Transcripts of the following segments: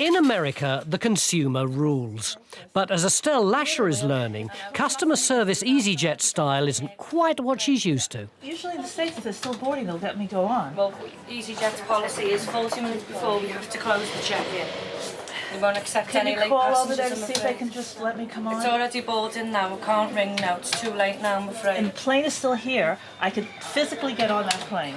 In America, the consumer rules. But as Estelle Lasher is learning, customer service easyJet style isn't quite what she's used to. Usually in the States, if they're still boarding, they'll let me go on. Well, easyJet's policy is 40 minutes before we have to close the check-in. We won't accept any late passengers. Can you call over there to see if they can just let me come on? It's already boarding now. We can't ring now. It's too late now, I'm afraid. And the plane is still here. I could physically get on that plane.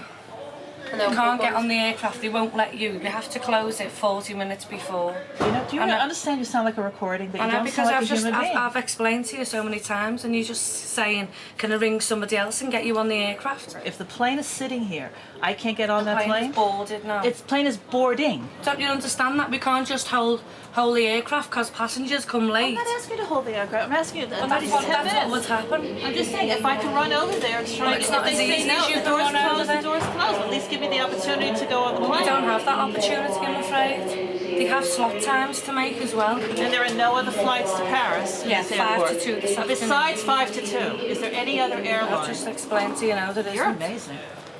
You can't get on the aircraft. They won't let you. You have to close it 40 minutes before. You know, do you understand you sound like a recording, but you don't sound like a human being? I've explained to you so many times, and you're just saying, can I ring somebody else and get you on the aircraft? If the plane is sitting here, I can't get on that plane? The plane is boarded now. The plane is boarding. Don't you understand that? We can't just hold the aircraft because passengers come late. I'm not asking you to hold the aircraft. I'm asking you that's what would happen. I'm just saying, if I can run over there and try it's not as easy as you doors run over closed, there. the doors closed. At least give me the opportunity to go on the plane. We don't have that opportunity, I'm afraid. They have slot times to make as well. And there are no other flights to Paris? Yeah, 5 to 2 this afternoon. Besides 5 to 2, is there any other airline? I'll just explain to you now that You're amazing.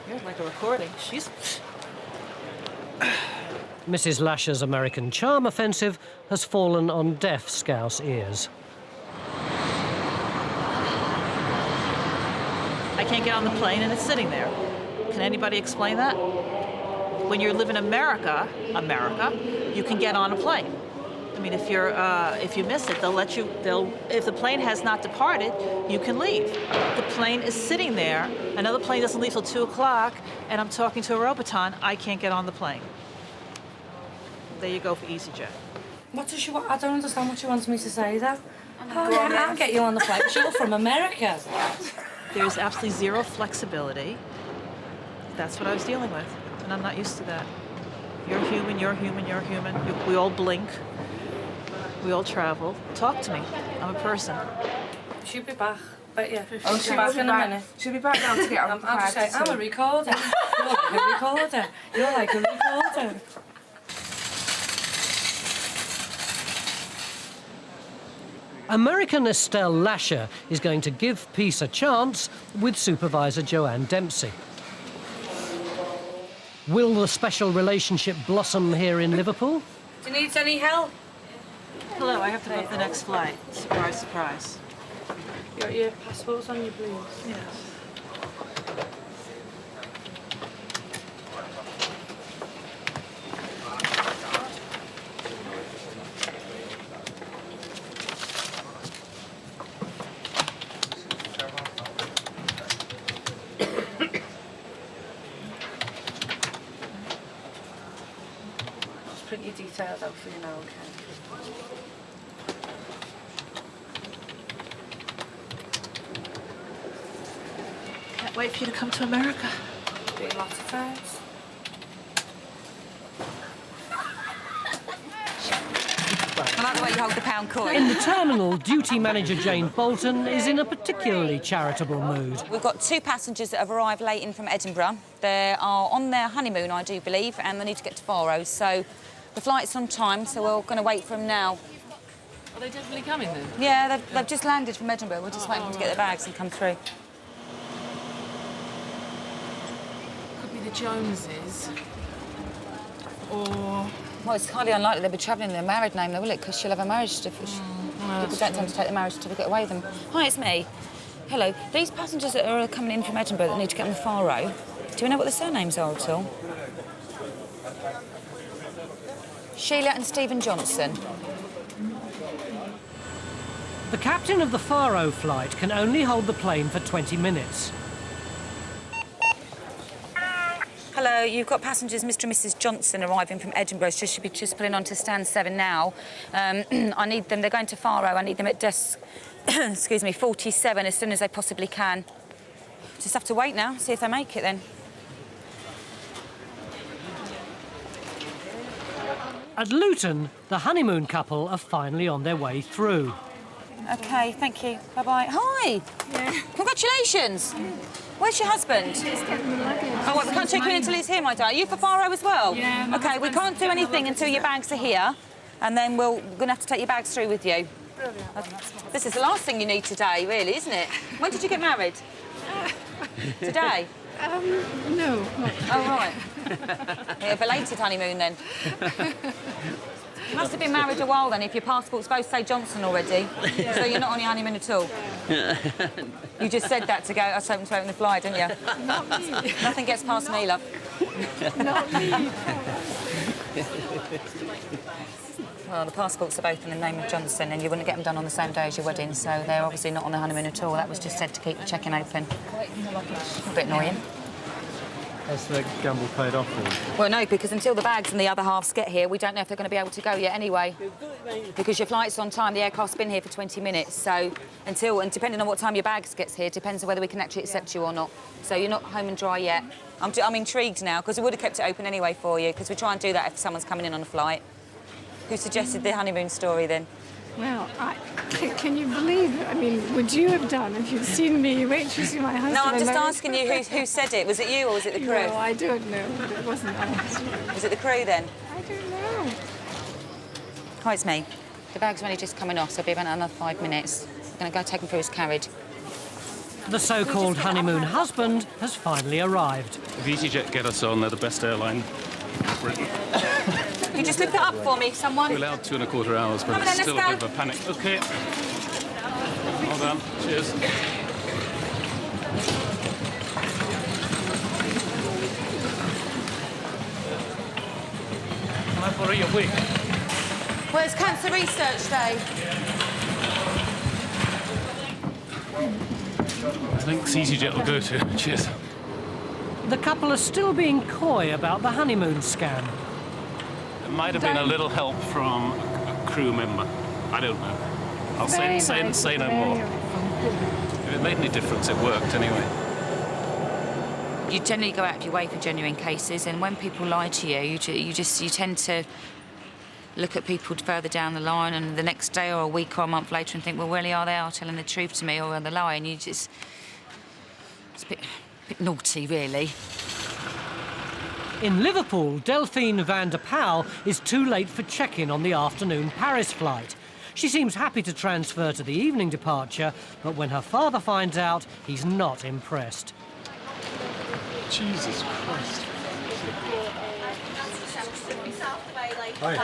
You're like a recording. She's... Mrs. Lasher's American charm offensive has fallen on deaf Scouse ears. I can't get on the plane and it's sitting there. Can anybody explain that? When you live in America, you can get on a plane. I mean, if you miss it, they'll let you. If the plane has not departed, you can leave. The plane is sitting there. Another plane doesn't leave till 2 o'clock, and I'm talking to a Roboton. I can't get on the plane. There you go for easyJet. What does she want? I don't understand what she wants me to say, though. Oh, yeah, I'll get you on the plane. You're from America. There's absolutely zero flexibility. That's what I was dealing with, and I'm not used to that. You're human, you're human, you're human. We all blink. We all travel. Talk to me. I'm a person. She'll be back. But yeah, oh, she'll be back in a minute. She'll be back now to get on the I'll just say, I'm a recorder. You're like a recorder. You're like a recorder. American Estelle Lasher is going to give peace a chance with supervisor Joanne Dempsey. Will the special relationship blossom here in Liverpool? Do you need any help? Hello, I have to book the next flight. Surprise, surprise. You got your passports on you, please? Yes. Just print your details out for you now, okay? Can't wait for you to come to America. Do it lots of times. I like the way you hold the pound coin. In the terminal, duty manager Jane Boulton is in a particularly charitable mood. We've got 2 passengers that have arrived late in from Edinburgh. They are on their honeymoon, I do believe, and they need to get to Faro. So the flight's on time, so we're going to wait for them now. Are they definitely coming then? Yeah, they've just landed from Edinburgh. We're just waiting for them to get their bags and come through. Could be the Joneses. Or... Well, it's highly unlikely they'll be travelling in their married name, though, will it? Because she'll have a marriage certificate. People don't tend to take the marriage certificate away with them. Hi, it's me. Hello. These passengers that are coming in from Edinburgh that need to get on the Faro, do we know what their surnames are at all? Sheila and Stephen Johnson. The captain of the Faro flight can only hold the plane for 20 minutes. Hello, you've got passengers Mr and Mrs Johnson arriving from Edinburgh. So should be just pulling on to stand 7 now. I need them, they're going to Faro. I need them at desk, excuse me, 47 as soon as they possibly can. Just have to wait now, see if they make it then. At Luton, the honeymoon couple are finally on their way through. OK, thank you. Bye-bye. Hi! Yeah. Congratulations! Where's your husband? He's getting the luggage. Oh, well, we can't take you in until he's here, my dear. Are you for Faro as well? Yeah. OK, we can't do anything until your bags are here, and then we're going to have to take your bags through with you. Brilliant. Okay. This is the last thing you need today, really, isn't it? When did you get married? Today? No. Oh, right. A belated honeymoon, then. You must have been married a while then if your passport's both say Johnson already. So you're not on your honeymoon at all. You just said that to go, I was hoping to open the fly, didn't you? Not me. Nothing gets past me, love. Not me. Well, the passports are both in the name of Johnson and you wouldn't get them done on the same day as your wedding, so they're obviously not on the honeymoon at all. That was just said to keep the check-in open. A bit annoying. Has the gamble paid off for you? Well, no, because until the bags and the other halves get here, we don't know if they're going to be able to go yet anyway. Because your flight's on time, the aircraft's been here for 20 minutes, so and depending on what time your bags gets here, depends on whether we can actually accept you or not. So you're not home and dry yet. I'm intrigued now, because we would have kept it open anyway for you, because we try and do that if someone's coming in on a flight. Who suggested the honeymoon story, then? Well, can you believe it? I mean, would you have done if you'd seen me waitressing my husband? No, I'm just asking you who said it. Was it you or was it the crew? No, I don't know, but it wasn't us. Was it the crew, then? I don't know. Hi, it's me. The bag's only just coming off, so it'll be about another 5 minutes. I'm going to go take him through his carriage. The so-called honeymoon husband has finally arrived. If easyJet get us on, they're the best airline in Britain. Can you just lift that up for me, someone? We're allowed 2.25 hours, but it's still a bit of a panic. OK. Well done. Cheers. Can I borrow your wig? Well, it's Cancer Research Day. Thanks, easyJet will go to. Cheers. The couple are still being coy about the honeymoon scam. There might have been a little help from a crew member. I don't know. I'll say no more. If it made any difference, it worked anyway. You generally go out of your way for genuine cases, and when people lie to you, you tend to look at people further down the line, and the next day or a week or a month later, and think, well, really, are they telling the truth to me, or are they lying? It's a bit naughty, really. In Liverpool, Delphine van der Pauw is too late for check-in on the afternoon Paris flight. She seems happy to transfer to the evening departure, but when her father finds out, he's not impressed. Jesus Christ. Hi.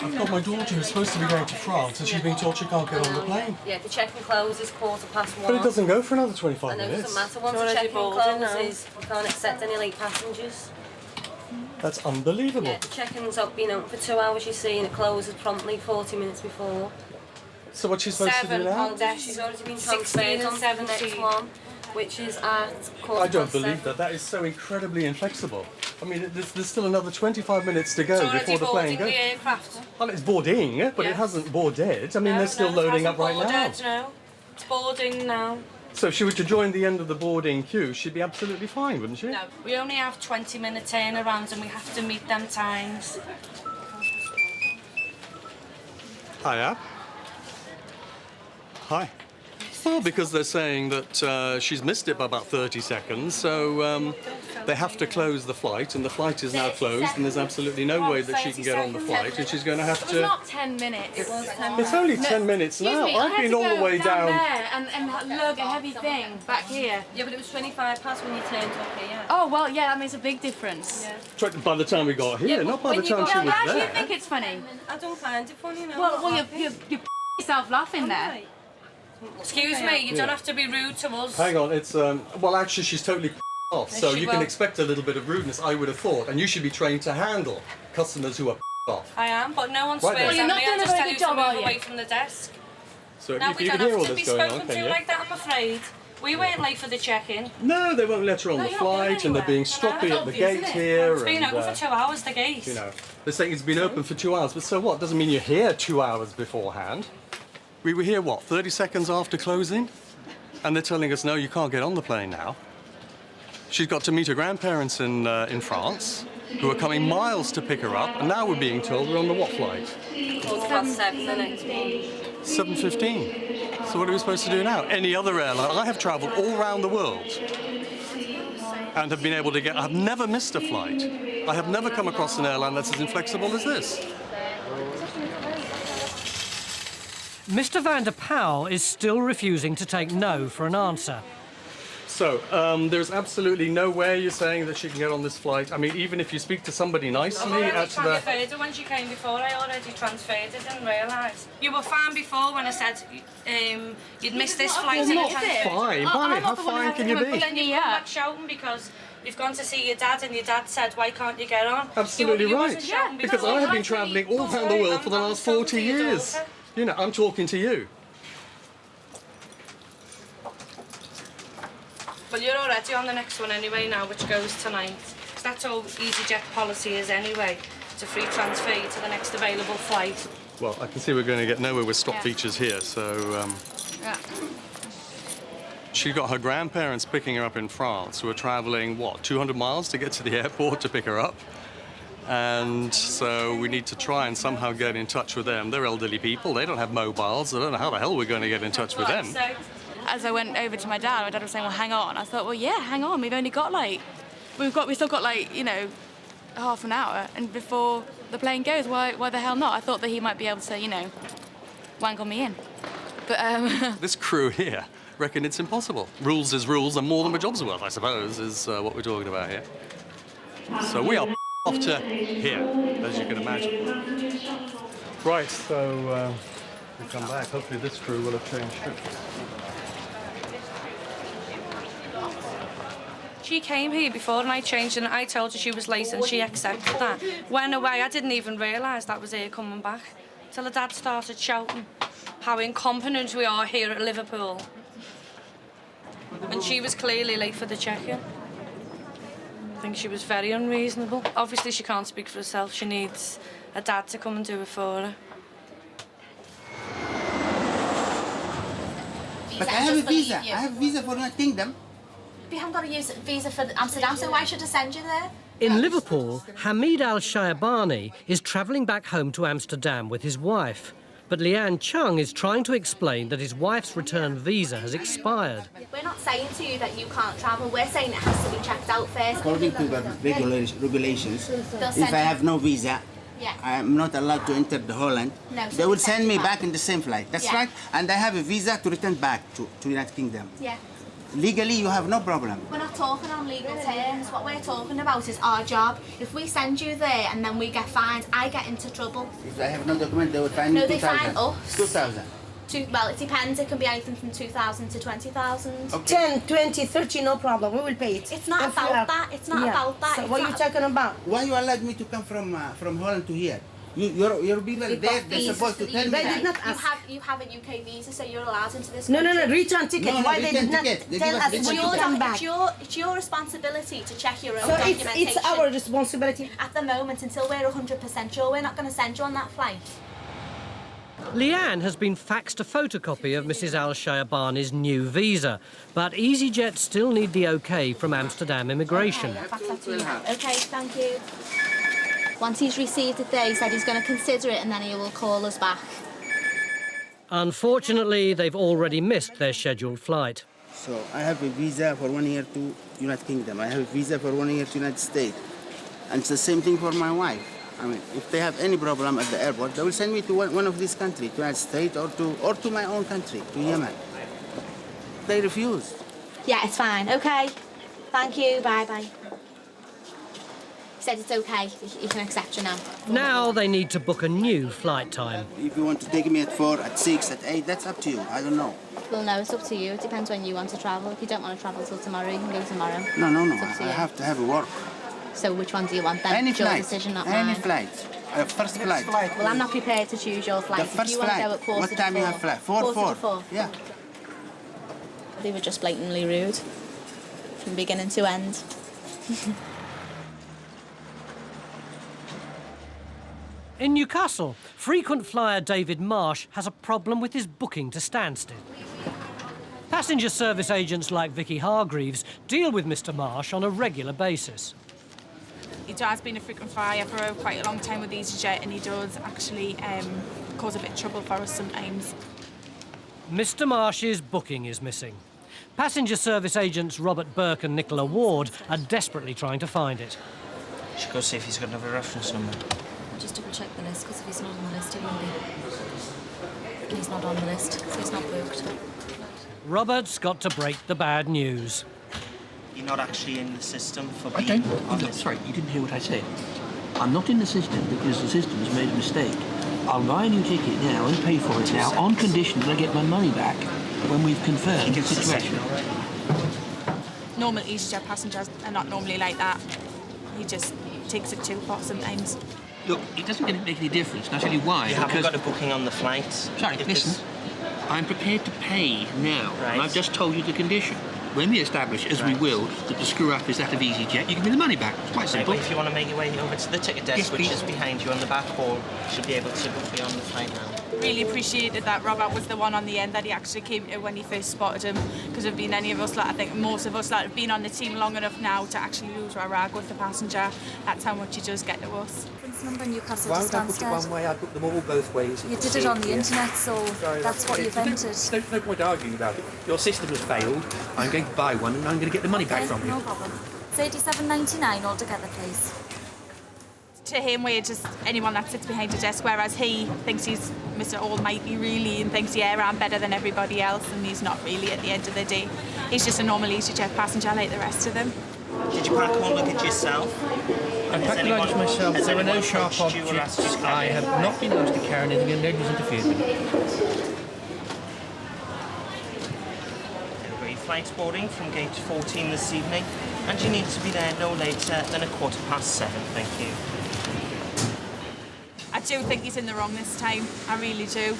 I've got my daughter who's supposed to be going to France and she's been told she can't get on the plane. Yeah, the check-in closes 1:15. But it doesn't go for another 25 I know, it minutes. doesn't matter. Once the check-in closes, we can't accept any late passengers. That's unbelievable. Yeah, the check-in's been open for 2 hours, you see, and it closes promptly 40 minutes before. So what's she supposed to do now? On deck, she's already been transferred on to the next one, which is at 7:15. I don't believe that. That is so incredibly inflexible. I mean, there's still another 25 minutes to go before the plane goes. The aircraft. Well, it's boarding, but it hasn't boarded. I mean, they're still loading up right now. No, it's boarding now. So if she were to join the end of the boarding queue, she'd be absolutely fine, wouldn't she? No, we only have 20-minute turnarounds and we have to meet them times. Hiya. Hi. Well, because they're saying that she's missed it by about 30 seconds, so they have to close the flight, and the flight is now closed, and there's absolutely no way that she can get on the flight, and she's going to have It was to... not 10 minutes. It was 10 minutes. It's only 10 minutes now. I've been all the way down... there and lug a heavy thing back here. Yeah, but it was 25 past when you turned up here. Oh, well, yeah, that makes a big difference. Yeah. By the time we got here, not by the time she was Why do you there. think it's funny? I don't find it funny, no. Well, you yourself laughing there. Excuse me, you don't have to be rude to us. Hang on, it's... well, actually, she's totally off, so you can expect a little bit of rudeness, I would have thought, and you should be trained to handle customers who are off. I am, but no one Right swears then. at Well, me. you're I not just doing a tell very you good to job, are move you? away from the desk. So No, if we you don't can hear all have to be this going on, spoken to can you? like that, I'm afraid. We weren't late for the check-in. No, they won't let her on the you're not going flight, and they're anywhere. being stroppy at the gate here. It's been and, open for 2 hours, the gate. you know, they're saying it's been open for 2 hours, but so what? Doesn't mean you're here 2 hours beforehand. We were here, what, 30 seconds after closing? And they're telling us, no, you can't get on the plane now. She's got to meet her grandparents in France, who are coming miles to pick her up, and now we're being told we're on the what flight? 7:15 the next one. 7:15. So what are we supposed to do now? Any other airline? I have travelled all around the world and have been able to get... I've never missed a flight. I have never come across an airline that's as inflexible as this. Mr van der Pauw is still refusing to take no for an answer. So, there's absolutely no way you're saying that she can get on this flight. I mean, even if you speak to somebody nicely at the... transferred her when she came before. I already transferred it, didn't realise. You were fine before when I said you'd missed this flight. I'm not fine, Barney. How fine can you be? But then you come back shouting because you've gone to see your dad and your dad said, why can't you get on? Absolutely you right. wasn't shouting Because I have been travelling all around the world for the last 40 years. You know, I'm talking to you. Well, you're already on the next one anyway now, which goes tonight. 'Cause that's all easyJet policy is anyway. It's a free transfer to the next available flight. Well, I can see we're going to get nowhere with stop features here, so... She got her grandparents picking her up in France, who were travelling, what, 200 miles to get to the airport to pick her up? And so we need to try and somehow get in touch with them. They're elderly people, they don't have mobiles, I don't know how the hell we're going to get in touch with them. As I went over to my dad was saying, well, hang on. I thought, well, yeah, hang on. We've only got we still got half an hour. And before the plane goes, why the hell not? I thought that he might be able to, wangle me in. But, This crew here reckon it's impossible. Rules is rules and more than my job's worth, I suppose, is what we're talking about here. So we are off to here, as you can imagine. Right, so we come back. Hopefully this crew will have changed too. She came here before and I changed and I told her she was late and she accepted that. Went away, I didn't even realise that was her coming back. Till her dad started shouting how incompetent we are here at Liverpool. And she was clearly late for the check-in. I think she was very unreasonable. Obviously she can't speak for herself, she needs a dad to come and do it for her. But I have a visa. I have a visa for United Kingdom. You haven't got to use a visa for Amsterdam, so why should I send you there? In Liverpool, Hamid Al-Shayabani is travelling back home to Amsterdam with his wife. But Leanne Chung is trying to explain that his wife's return visa has expired. We're not saying to you that you can't travel, we're saying it has to be checked out first. According to the regulations, if I send have no visa, Yeah. I'm not allowed to enter the Holland. No, so they will they send send me you back back. in the same flight. That's Yeah. right. And I have a visa to return back to United Kingdom. Yeah. Legally, you have no problem. We're not talking on legal terms. What we're talking about is our job. If we send you there and then we get fined, I get into trouble. If I have no document, they will fine me No, they 2,000. fine us. 2,000. Well, it depends. It can be anything from 2,000 to 20,000. Okay. 10, 20, 30, no problem. We will pay it. It's not about that. It's not about that. So It's what are you not- talking about? Why you allowed me to come from Holland to here? Your people there, they're supposed to tell me They that. did not ask. You have a UK visa, so you're allowed into this No, country. return ticket. No, Why they return did not ticket. They tell give us us return when you ticket. come back? It's your responsibility to check your own So documentation. it's our responsibility. At the moment, until we're 100% sure, we're not going to send you on that flight. Leanne has been faxed a photocopy of Mrs Al-Shayabani's new visa, but easyJet still need the OK from Amsterdam Immigration. Okay, I'll fax that to you now. Okay, thank you. Once he's received it there, he said he's going to consider it and then he will call us back. Unfortunately, they've already missed their scheduled flight. So I have a visa for 1 year to United Kingdom. I have a visa for 1 year to United States. And it's the same thing for my wife. I mean, if they have any problem at the airport, they will send me to one of these countries, to United States or to my own country, to Yemen. They refuse. Yeah, it's fine. Okay. Thank you. Bye-bye. He said it's okay. He can accept you now. Now they need to book a new flight time. If you want to take me at 4, at 6, at 8, that's up to you. I don't know. Well, no, it's up to you. It depends when you want to travel. If you don't want to travel till tomorrow, you can go tomorrow. No. It's up to I you. have to have a work. So which one do you want then? Any It's your flight. decision, not Any mine. flight. First flight. Well, I'm not prepared to choose your flight. The If first you want to flight. go at quarter What to time four, you have flight? 4, quarter 4. to 4. Yeah. They were just blatantly rude from beginning to end. In Newcastle, frequent flyer David Marsh has a problem with his booking to Stansted. Passenger service agents like Vicky Hargreaves deal with Mr Marsh on a regular basis. He has been a frequent flyer for quite a long time with easyJet, and he does actually cause a bit of trouble for us sometimes. Mr Marsh's booking is missing. Passenger service agents Robert Burke and Nicola Ward are desperately trying to find it. Should go see if he's got another reference number. Just double check the list, because if he's not on the list, he won't be. He's not on the list, so he's not booked. Robert's got to break the bad news. You're not actually in the system for I being don't. on Look, this. sorry, you didn't hear what I said. I'm not in the system because the system has made a mistake. I'll buy a new ticket now and pay for it now on condition that I get my money back when we've confirmed the situation. Normal easyJet passengers are not normally like that. He just takes it too far sometimes. Look, it doesn't make any difference, and I'll tell you why. You haven't got a booking on the flight. Sorry, listen. I'm prepared to pay now, and I've just told you the condition. When we establish, as we will, that the screw-up is that of easyJet, you give me the money back. It's quite simple. Right, well, if you want to make your way over to the ticket desk, which is behind you on the back hall, you should be able to book you on the flight now. Really appreciated that Robert was the one on the end that he actually came to when he first spotted him, because there've been any of us, like, I think most of us that have been on the team long enough now to actually lose our rag with the passenger. That's how much he does get to us. Number Newcastle Why to would I book it Stansted. one way? I booked them all both ways. You did it on the internet, so that's what you've entered. There's no point arguing about it. Your system has failed. I'm going to buy one, and I'm going to get the money back from you. No problem. It's £87.99 altogether, please. To him, we're just anyone that sits behind a desk, whereas he thinks he's Mr. Almighty, really, and thinks, yeah, I'm better than everybody else, and he's not really at the end of the day. He's just a normal easyJet passenger like the rest of them. Did you pack all luggage yourself? I packed the luggage myself. There were no sharp objects. I have not been asked to carry anything, and nobody's interfered with it. Your flight's boarding from gate 14 this evening, and you need to be there no later than 7:15. Thank you. I do think he's in the wrong this time. I really do.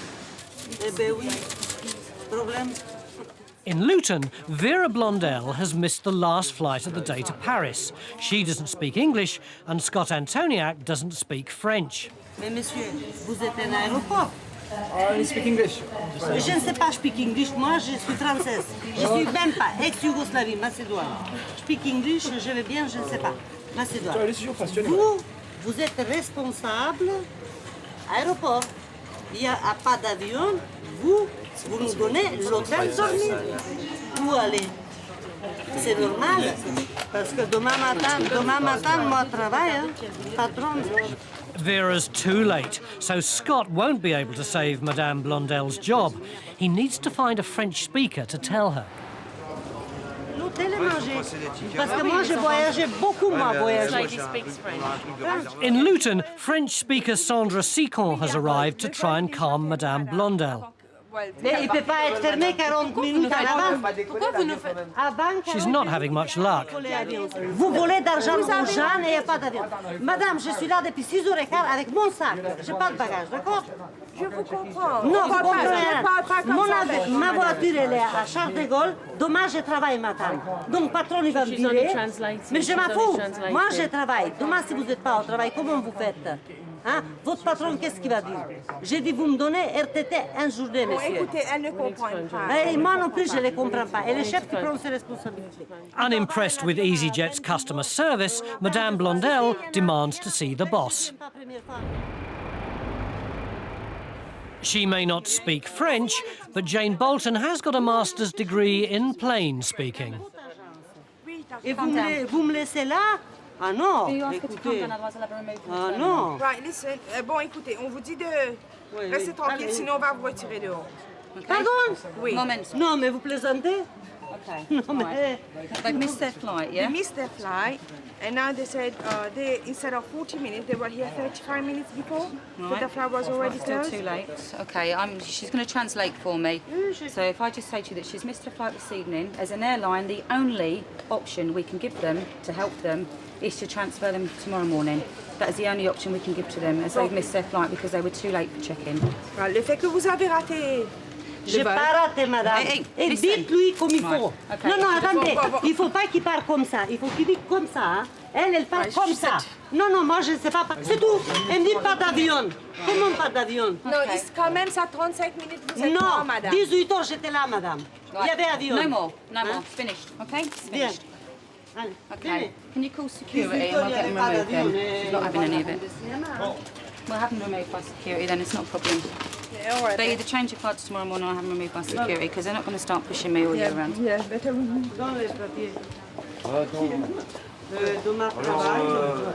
In Luton, Vera Blondell has missed the last flight of the day to Paris. She doesn't speak English, and Scott Antoniak doesn't speak French. Mais monsieur, vous êtes un aéroport. I speak English. Je ne sais pas speak English, moi je suis française. Je suis même pas ex-Yougoslavie, Macédoine. Speak English, je vais bien, je ne sais pas. Macédoine. Vous êtes responsable, aéroport. Il n'y a pas d'avion, vous nous donnez l'hôtel dormir. Où aller? C'est normal, parce que demain matin, moi travaille, hein, patron. Vera's too late, so Scott won't be able to save Madame Blondell's job. He needs to find a French speaker to tell her. L'hôtel est mangé. Parce que moi, je voyageais beaucoup, moi, voyager. In Luton, French speaker Sandra Sicon has arrived to try and calm Madame Blondell. Mais il ne peut pas être fermé 40 minutes à l'avance. Pourquoi vous nous faites avant? She's not having much luck. Vous volez d'argent aux gens et il n'y a pas d'avion. Madame, je suis là depuis 6h15 avec mon sac. Je n'ai pas de bagages, d'accord? Je vous comprends. Non, vous comprenez. Ma voiture, elle est à Charles de Gaulle. Dommage, je travaille, madame. Donc, patron, il va me virer. Mais je m'en fous. Moi, je travaille. Demain, si vous n'êtes pas au travail, comment vous faites? Hein? Votre patron, qu'est-ce qu'il va dire? J'ai dit, vous me donnez RTT un journée, monsieur. Écoutez, elle ne comprend pas. Et moi non plus, je ne les comprends pas. Et le chef qui prend ses responsabilités. Unimpressed with easyJet's customer service, Madame Blondell demands to see the boss. She may not speak French, but Jane Boulton has got a master's degree in plain speaking. Et vous me laissez là? Ah non, écoutez. Ah non. Right, listen. Bon, écoutez, on vous dit de rester tranquille, sinon on va vous retirer dehors. Pardon? Oui. Non, mais vous plaisantez? Okay. Non, mais... They missed their flight, yeah? They missed their flight, and now they said instead of 40 minutes, they were here 35 minutes before, so the flight was already Still closed. too late. Okay, she's going to translate for me. So if I just say to you that she's missed her flight this evening, as an airline, the only option we can give them to help them is to transfer them tomorrow morning. That is the only option we can give to them, as they've missed their flight because they were too late for check-in. Le fait que vous avez raté. J'ai pas raté, madame. Et dites-lui comme il faut. Okay. Non, non, attendez. Il ne faut pas qu'il parle comme ça. Il faut qu'il dise comme ça. Hein. Elle parle comme ça. Non, non, moi, je ne sais pas. C'est tout. Elle me dit pas d'avion. Comment pas d'avion? Non, quand même, ça 35 minutes, vous êtes là, Non, madame. 18 heures, j'étais là, madame. Il y avait avion. No more, no more. It's finished, okay? It's Bien. finished. Okay. Can you call security and we'll get them removed then? She's not having any of it. We'll have them removed by security then, it's not a problem. Yeah, all right. They either change your flights tomorrow morning or have them removed by security because they're not going to start pushing me all year round. Yeah, better. Dans les papiers. De ma travail.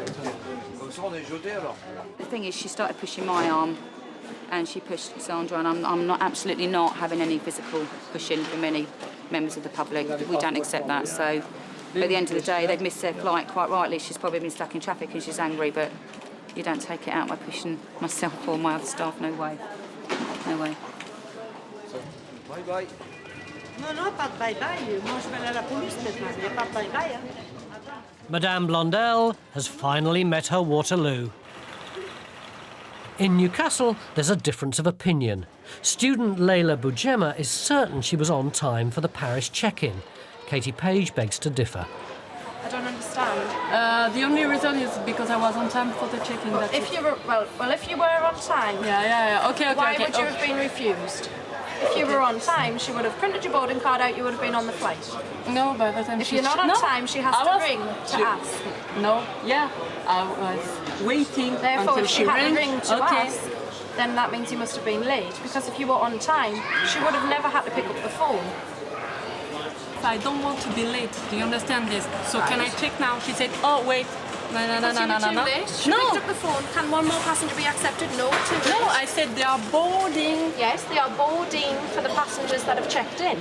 The thing is, she started pushing my arm and she pushed Sandra, and I'm not absolutely not having any physical pushing from any members of the public. We don't accept that, so But at the end of the day, they've missed their flight quite rightly. She's probably been stuck in traffic and she's angry, but you don't take it out by pushing myself or my other staff. No way. No way. Bye-bye. Non, pas de bye-bye. Moi, je vais aller à la police maintenant. Il n'y a pas de bye-bye. Madame Blondel has finally met her Waterloo. In Newcastle, there's a difference of opinion. Student Layla Boujema is certain she was on time for the Paris check-in. Katie Page begs to differ. I don't understand. The only reason is because I was on time for the check-in. Well, if you were if you were on time. Yeah. Okay. Why would you have been refused? If you were on time, she would have printed your boarding card out. You would have been on the flight. No, by the time if you're not on time, she has to ring to ask. No. Yeah. I was waiting Therefore, until if she had to ring to okay. ask, then that means you must have been late. Because if you were on time, she would have never had to pick up the phone. I don't want to be late. Do you understand this? So can I check now? She said, oh wait. No. She picked up the phone. Can one more passenger be accepted? No, too late. No, I said they are boarding. Yes, they are boarding for the passengers that have checked in.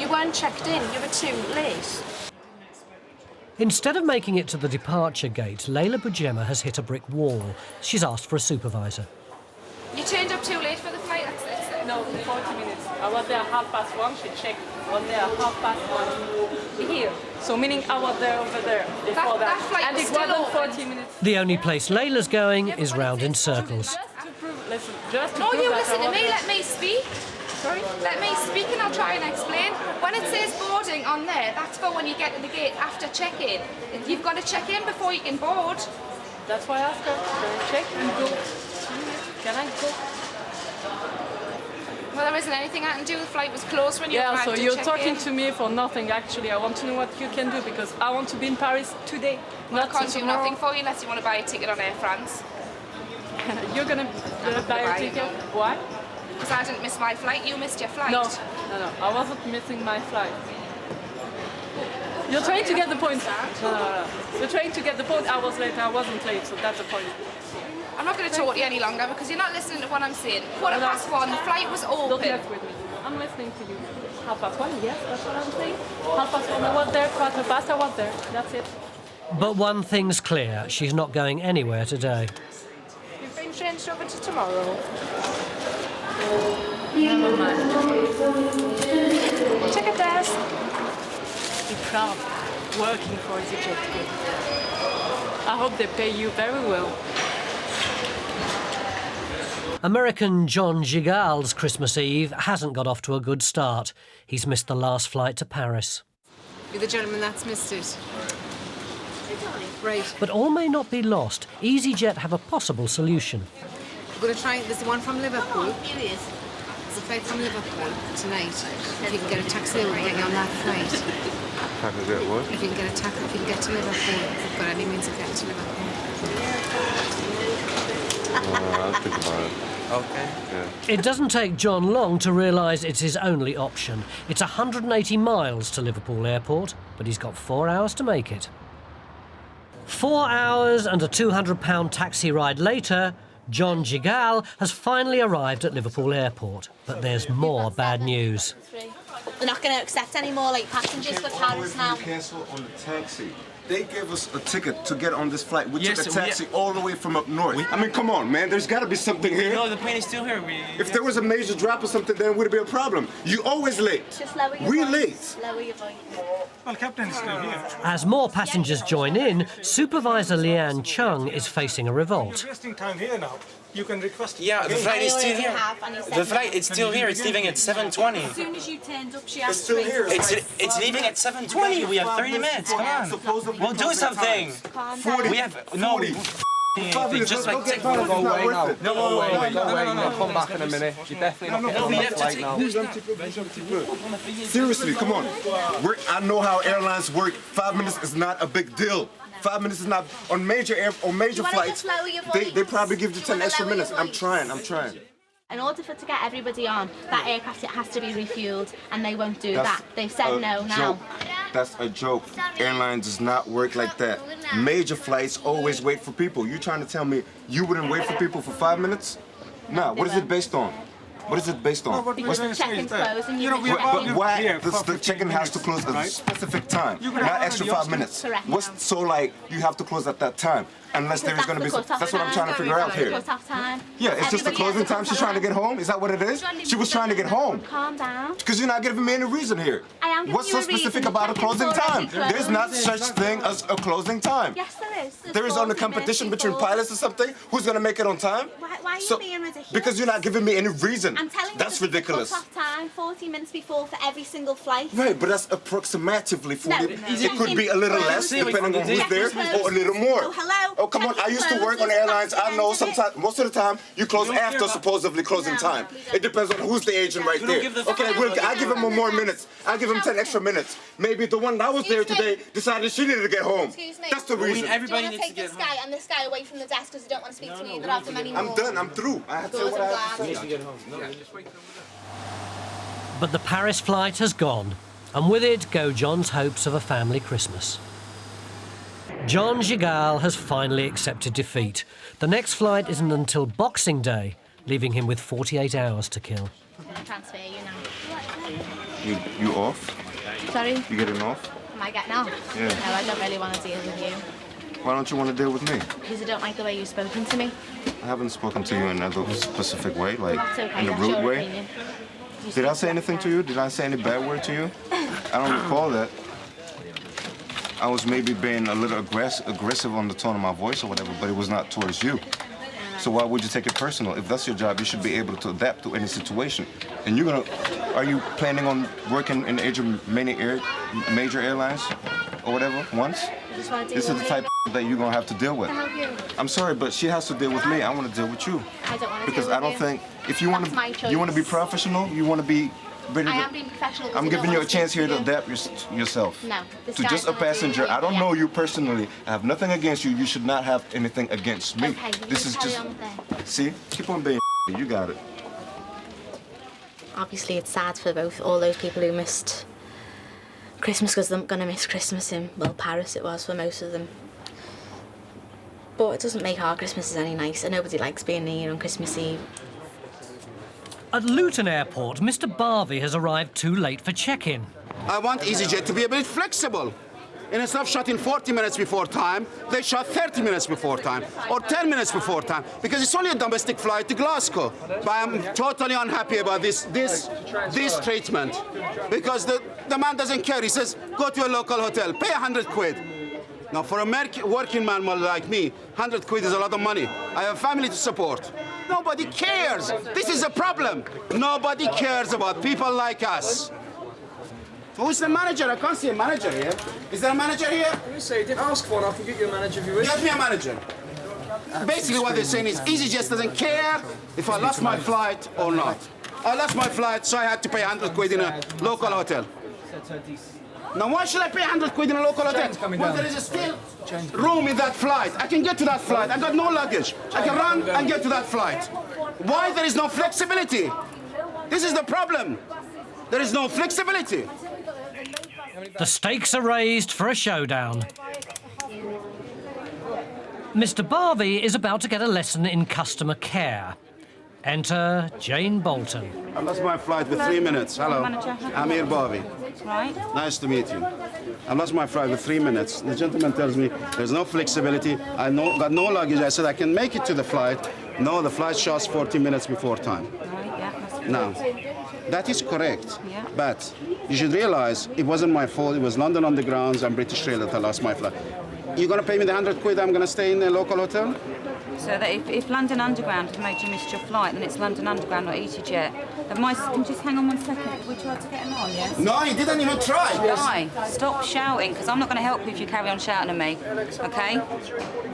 You weren't checked in. You were too late. Instead of making it to the departure gate, Layla Boujema has hit a brick wall. She's asked for a supervisor. You turned up too late for the flight. No, 40 minutes. I was there 1:30. She checked. I was there 1:30. Here. So meaning I was there over there before that. flight And was it still wasn't open. 40 minutes. The only place Layla's going is round in circles. Just to No, prove you that listen I to was me. there. Let me speak. Sorry? Let me speak and I'll try and explain. When it says boarding on there, that's for when you get to the gate after check-in. You've got to check in before you can board. That's why I asked her. Can I check and go? Can I go? Well, there isn't anything I can do. The flight was closed when you arrived Yeah, so to you're check talking in. to me for nothing, actually. I want to know what you can do because I want to be in Paris today, Well, not I can't do tomorrow. nothing for you unless you want to buy a ticket on Air France. You're going to buy a ticket? Why? Because I didn't miss my flight, you missed your flight. No, I wasn't missing my flight. You're trying to get the point. No. You're trying to get the point. I was late, I wasn't late, so that's the point. I'm not going to talk to you any longer because you're not listening to what I'm saying. 1:15, the flight was open. Don't mess with me. I'm listening to you. 1:30, yes, that's what I'm saying. 1:30, I was there. 1:15, I was there. That's it. But one thing's clear, she's not going anywhere today. You've been changed over to tomorrow. Never mind. Ticket desk. Be proud. Working for easyJet. I hope they pay you very well. American John Gigal's Christmas Eve hasn't got off to a good start. He's missed the last flight to Paris. You're the gentleman that's missed it. Right. But all may not be lost. easyJet have a possible solution. We're going to try. There's the one from Liverpool. There's a flight from Liverpool tonight. If you can get a taxi, we'll get you on that flight. How can I get what? If you can get a taxi, if you can get to Liverpool, if you've got any means of getting to Liverpool. I'll think about it. Okay. Yeah. It doesn't take John long to realise it's his only option. It's 180 miles to Liverpool Airport, but he's got 4 hours to make it. 4 hours and a £200 taxi ride later, John Gigal has finally arrived at Liverpool Airport. But there's more bad news. They're not going to accept any more late passengers for Paris now. Cancel on the taxi. They gave us a ticket to get on this flight. We Yes, took a taxi all the way from up north. I mean, come on, man. There's got to be something here. No, the plane is still here. If there was a major drop or something, then it would be a problem. You always late. Just lower your We voice. late. Lower your voice. Well, Captain is still here. As more passengers join in, Supervisor Leanne Chung is facing a revolt. Resting time here now. You can request. Yeah, the flight is still here. The flight is still here. It's leaving at 7:20. As soon as you turned up, she asked still me. here. It's leaving at 7:20. We have 30 minutes. Come on. We'll do something. 40. We have no. 40. Anything. Just like take Go away now. No, Go away. no. Come back in a minute. You're definitely not No, we getting on have the to flight now. Seriously, come on. I know how airlines work. 5 minutes is not a big deal. 5 minutes is not on major flights. They probably give you 10 extra minutes. I'm trying. In order to get everybody on that aircraft, it has to be refueled, and they won't do that. They've said no now. Joke. That's a joke. Airlines does not work like that. Major flights always wait for people. You trying to tell me you wouldn't wait for people for 5 minutes? Nah, what is it based on? What is it based on? Because the check-in's closed and But why the check-in has to close at a specific time, not extra 5 minutes? Correct. What's so like you have to close at that time? Unless there's going to be... That's what I'm trying to figure out here. Yeah, it's just the closing time. She's trying to get home? Is that what it is? She was trying to get home. Calm down. Because you're not giving me any reason here. I am giving What's you so a reason. specific about a closing time? There's not such thing as a closing time. Yes, there is. There is on the competition between pilots or something. Who's going to make it on time? Why are you being ridiculous? Because you're not giving me any reason. I'm telling you, that's ridiculous. Cut-off time, 40 minutes before for every single flight. Right, but that's approximately 40. No, It could be a little less, depending on who's there, or a little more. Oh, hello. Oh, come on. I used to work on airlines. I know sometimes, most of the time, you close after supposedly closing time. It depends on who's the agent right there. Okay, I give him more minutes. I give him 10 extra minutes. Maybe the one that was there today decided she needed to get home. Excuse me. That's the reason. Everybody needs to get home. Take this guy away from the desk because you don't want to speak to me either of them anymore. I'm done. I'm through. I have to say what I have to say. But the Paris flight has gone, and with it go John's hopes of a family Christmas. John Gigal has finally accepted defeat. The next flight isn't until Boxing Day, leaving him with 48 hours to kill. I'm going to transfer you now. You off? Sorry? You getting off? Am I getting off? Yeah. No, I don't really want to deal with you. Why don't you want to deal with me? Because I don't like the way you've spoken to me. I haven't spoken to you in a specific way, like That's okay, in a that's rude your way. opinion. Did I say anything to you? Did I say any bad word to you? I don't recall that. I was maybe being a little aggressive on the tone of my voice or whatever, but it was not towards you. So why would you take it personal? If that's your job, you should be able to adapt to any situation. And are you planning on working in major airlines or whatever once? This is the type of that you're gonna have to deal with. I'm sorry, but she has to deal with me. I want to deal with you. I don't want to because deal I don't with think if you want to be professional, you want to be ready I to. am being professional. I'm giving you a chance here to adapt yourself. No, this to guy's just a gonna do passenger. it. I don't know you personally. I have nothing against you. You should not have anything against me. Okay, this is carry just. on then. See, keep on being. You got it. Obviously, it's sad for all those people who missed Christmas because they're going to miss Christmas in, well, Paris it was for most of them. But it doesn't make our Christmases any nicer. Nobody likes being here on Christmas Eve. At Luton Airport, Mr. Barvey has arrived too late for check-in. I want easyJet to be a bit flexible. And instead of shutting 40 minutes before time, they shut 30 minutes before time or 10 minutes before time because it's only a domestic flight to Glasgow. But I'm totally unhappy about this treatment because the man doesn't care. He says, go to a local hotel, pay 100 quid. Now, for a working man like me, 100 quid is a lot of money. I have a family to support. Nobody cares. This is a problem. Nobody cares about people like us. Who's the manager? I can't see a manager here. Is there a manager here? You say you didn't ask for one. I can get you a manager if you wish. Get me a manager. Basically what they're saying is easyJet doesn't care if I lost my flight or not. I lost my flight, so I had to pay 100 quid in a local hotel. Now why should I pay 100 quid in a local hotel? Well, there is still room in that flight. I can get to that flight. I got no luggage. I can run and get to that flight. Why there is no flexibility? This is the problem. There is no flexibility. The stakes are raised for a showdown. Mr. Barvey is about to get a lesson in customer care. Enter Jane Boulton. I lost my flight with 3 minutes. Hello. I'm here, Bobby. Right. Nice to meet you. I lost my flight with 3 minutes. The gentleman tells me there's no flexibility. I got no luggage. I said I can make it to the flight. No, the flight shows 40 minutes before time. Right, yeah. Now, that is correct. Yeah. But you should realize it wasn't my fault. It was London Undergrounds and British Rail that I lost my flight. You're going to pay me the 100 quid I'm going to stay in a local hotel? So that if London Underground has made you miss your flight, then it's London Underground, not easyJet. Can you just hang on 1 second? We tried to get him on, yes? No, he didn't even try. Guy, stop shouting, because I'm not going to help you if you carry on shouting at me, OK?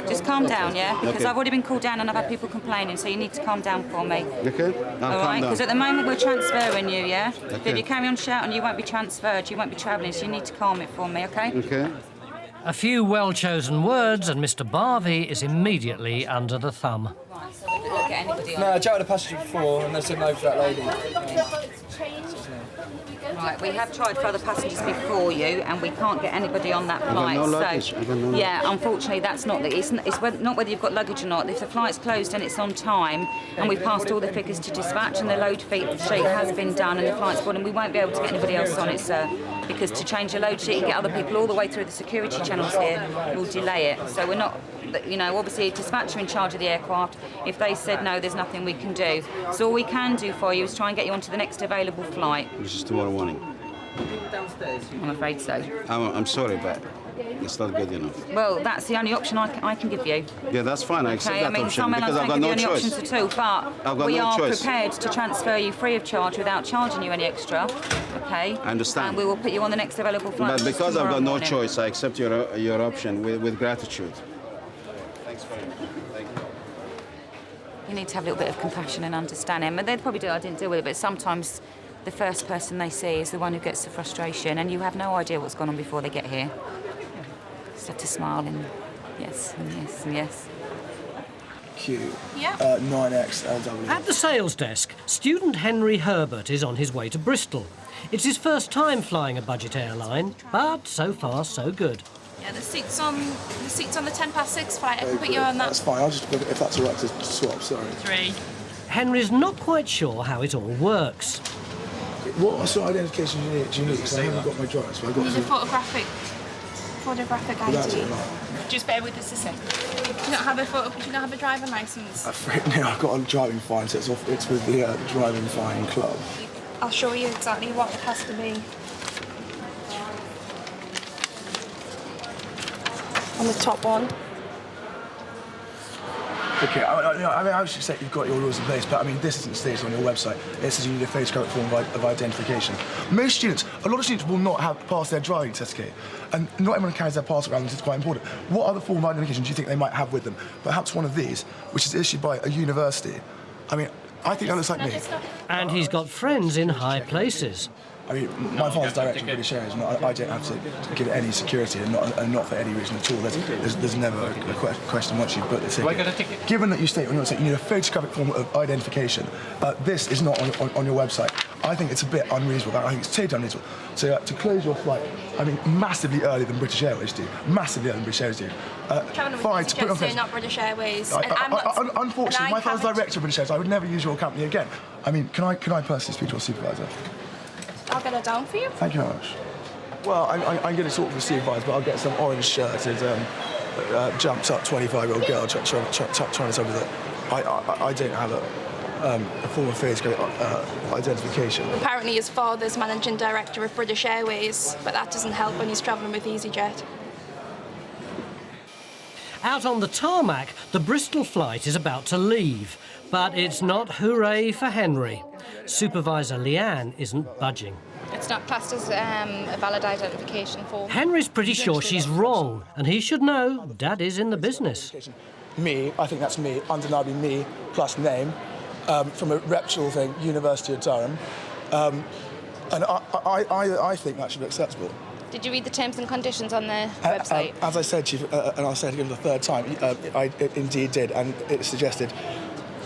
Just calm down, yeah? Because Okay. I've already been called down and I've had people complaining, so you need to calm down for me. Okay? Now All right? calm Because at down. the moment we're transferring you, yeah? But Okay. if you carry on shouting, you won't be transferred, you won't be travelling, so you need to calm it for me, OK? Okay. A few well-chosen words and Mr. Barvey is immediately under the thumb. No, I chatted with a passenger before and they said no for that lady. Right, we have tried for other passengers before you, and we can't get anybody on that flight. no luggage. I got no yeah, luggage. unfortunately, that's not it's not whether you've got luggage or not. If the flight's closed and it's on time, and we've passed all the figures to dispatch, and the load sheet has been done, and the flight's boarded, we won't be able to get anybody else on it, sir. Because to change the load sheet and get other people all the way through the security channels here will delay it. So we're not, you know, obviously dispatcher in charge of the aircraft. If they said no, there's nothing we can do. So all we can do for you is try and get you onto the next available flight. Which is tomorrow morning. I'm afraid so. I'm sorry, but it's not good enough. Well, that's the only option I can give you. Yeah, that's fine. I accept Okay, that I mean, option some because airlines I've don't got give you no any choice. options at all, I've but got we no are choice. prepared to transfer you free of charge without charging you any extra. Okay. I understand. And we will put you on the next available flight. But because I've tomorrow got no morning. choice, I accept your option with gratitude. Thanks very much. Thank you. You need to have a little bit of compassion and understanding. But they'd probably do. I didn't deal with it, but sometimes the first person they see is the one who gets the frustration, and you have no idea what's gone on before they get here. Just have to smile and yes, and yes, and yes. Q. Yeah. 9XLW. At the sales desk, student Henry Herbert is on his way to Bristol. It's his first time flying a budget airline, but so far so good. Yeah, the seat's on the 6:10 flight. I can put you on that. That's fine. I'll just, if that's all right to swap, sorry. 3. Henry's not quite sure how it all works. What sort of identification do you need? Because I haven't got my driver, so I've got Need to... a photographic That's ID. all right. Just bear with us a sec. Do you not have a driving licence? No, I've got a driving fine, so it's with the driving fine club. I'll show you exactly what it has to be. On the top one. Okay, I should say you've got your rules in place, but I mean, this isn't stated on your website. It says you need a photographic form of identification. A lot of students will not have passed their driving certificate, and not everyone carries their passport around, this is quite important. What other form of identification do you think they might have with them? Perhaps one of these, which is issued by a university. I mean, I think that looks like me. And he's got friends in high places. I mean, my father's director of British Airways, and I don't have to give it any security, and not for any reason at all. There's never a question once you've booked the ticket. Given that you state on your website you need a photographic form of identification, this is not on your website. I think it's a bit unreasonable. I think it's totally unreasonable. So to close your flight, I mean, massively earlier than British Airways do. Massively earlier than British Airways do. Fine, to put on You're not British Airways. Unfortunately, my father's director of British Airways. I would never use your company again. I mean, can I personally speak to your supervisor? I'll get it down for you. Thank you very much. Well, I'm going to talk with the supervisor, but I'll get some orange-shirted, jumped-up 25-year-old girl trying to tell me that I don't have a form of photographic identification. Apparently his father's managing director of British Airways, but that doesn't help when he's travelling with easyJet. Out on the tarmac, the Bristol flight is about to leave, but it's not hooray for Henry. Supervisor Leanne isn't budging. It's not classed as a valid identification form. Henry's pretty sure she's wrong, and he should know Dad is in the business. Me, I think that's me, undeniably me, plus name, from a reputable thing, University of Durham, and I think that should be acceptable. Did you read the terms and conditions on the website? As I said, Chief, and I'll say it again for the third time, I indeed did, and it suggested,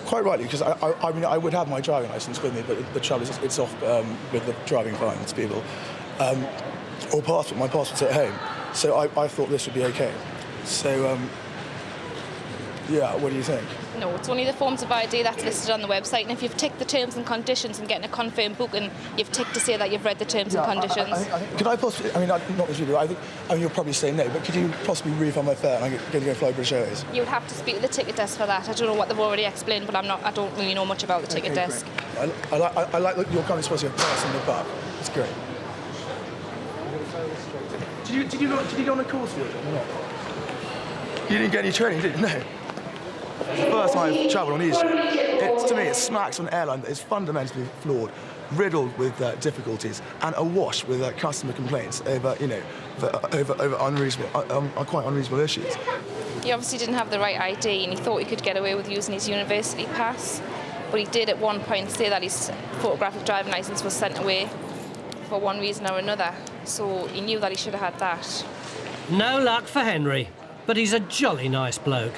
quite rightly, because I mean, I would have my driving licence with me, but the trouble is it's off with the driving fines, people, or passport. My passport's at home, so I thought this would be okay. So, yeah, what do you think? No, it's only the forms of ID that's listed on the website, and if you've ticked the terms and conditions and getting a confirmed booking, you've ticked to say that you've read the terms and conditions. I think, could I possibly, I mean, not this video, I mean, you'll probably say no, but could you possibly refund my fare and I'm going to go fly British Airways? You would have to speak to the ticket desk for that. I don't know what they've already explained, but I don't really know much about the ticket desk. I like your company's supposed to have a price on the buck. It's great. Did you go on a course for it or not? You didn't get any training, did you? No. It's the first time I've travelled on easyJet. To me, it smacks of an airline that is fundamentally flawed, riddled with difficulties, and awash with customer complaints over, over unreasonable, quite unreasonable issues. He obviously didn't have the right ID, and he thought he could get away with using his university pass, but he did at one point say that his photographic driving licence was sent away for one reason or another, so he knew that he should have had that. No luck for Henry, but he's a jolly nice bloke.